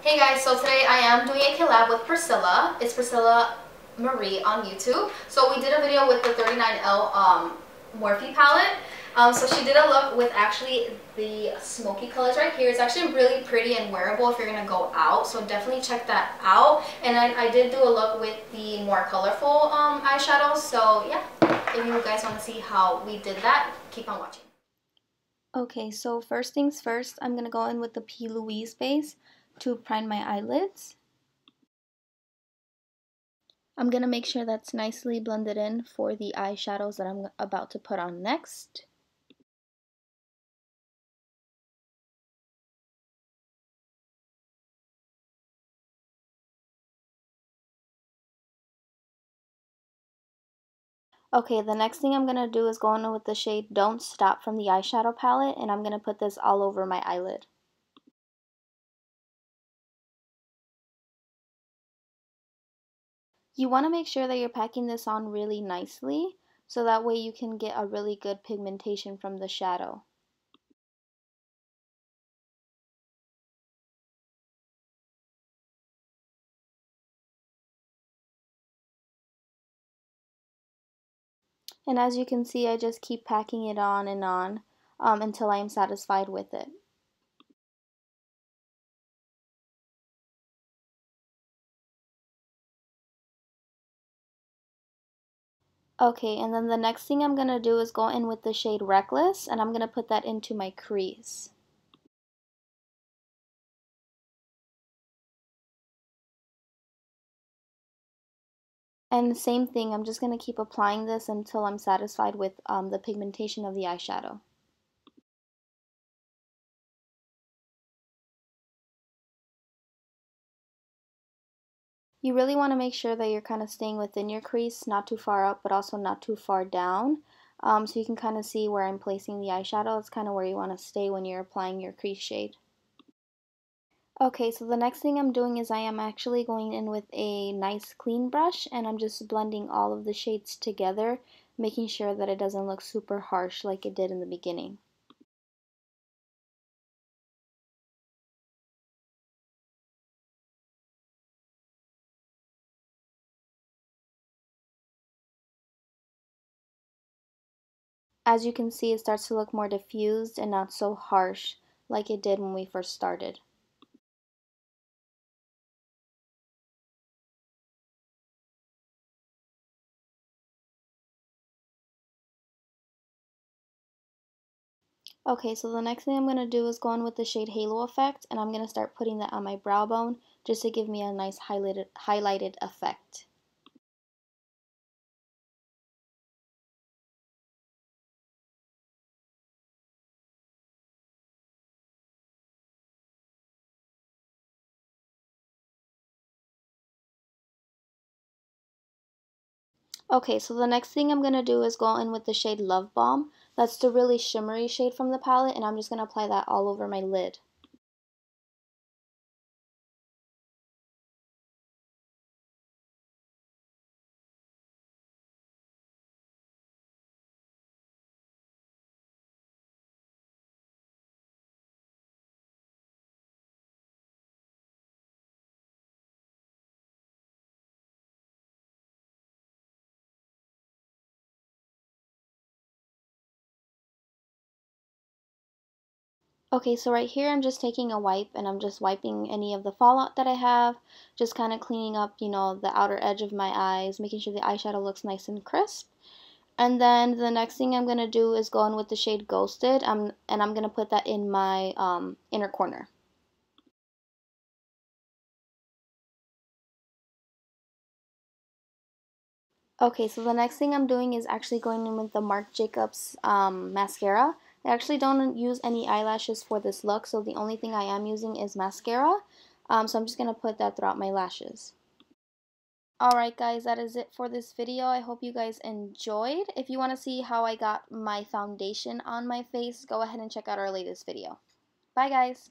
Hey guys, so today I am doing a collab with Priscilla. It's Itspriscillamarie on YouTube. So we did a video with the 39L Morphe palette. So she did a look with actually the smoky colors right here. It's actually really pretty and wearable if you're going to go out. So definitely check that out. And then I did do a look with the more colorful eyeshadows. So yeah, if you guys want to see how we did that, keep on watching. Okay, so first things first, I'm going to go in with the P. Louise base to prime my eyelids. I'm going to make sure that's nicely blended in for the eyeshadows that I'm about to put on next. Okay, the next thing I'm going to do is go in with the shade Don't Stop from the eyeshadow palette, and I'm going to put this all over my eyelid. You want to make sure that you're packing this on really nicely, so that way you can get a really good pigmentation from the shadow. And as you can see, I just keep packing it on and on until I am satisfied with it. Okay, and then the next thing I'm going to do is go in with the shade Reckless, and I'm going to put that into my crease. And same thing, I'm just going to keep applying this until I'm satisfied with the pigmentation of the eyeshadow. You really want to make sure that you're kind of staying within your crease, not too far up, but also not too far down. So you can kind of see where I'm placing the eyeshadow. It's kind of where you want to stay when you're applying your crease shade. Okay, so the next thing I'm doing is I am actually going in with a nice clean brush, and I'm just blending all of the shades together, making sure that it doesn't look super harsh like it did in the beginning. As you can see, it starts to look more diffused and not so harsh like it did when we first started. Okay, so the next thing I'm going to do is go in with the shade Halo Effect, and I'm going to start putting that on my brow bone just to give me a nice highlighted effect. Okay, so the next thing I'm going to do is go in with the shade Love Bomb. That's the really shimmery shade from the palette, and I'm just going to apply that all over my lid. Okay, so right here I'm just taking a wipe and I'm just wiping any of the fallout that I have, just kind of cleaning up, the outer edge of my eyes, making sure the eyeshadow looks nice and crisp. And then the next thing I'm going to do is go in with the shade Ghosted, and I'm going to put that in my inner corner. Okay, so the next thing I'm doing is actually going in with the Marc Jacobs mascara. I actually don't use any eyelashes for this look, so the only thing I am using is mascara. So I'm just going to put that throughout my lashes. Alright guys, that is it for this video. I hope you guys enjoyed. If you want to see how I got my foundation on my face, go ahead and check out our latest video. Bye guys!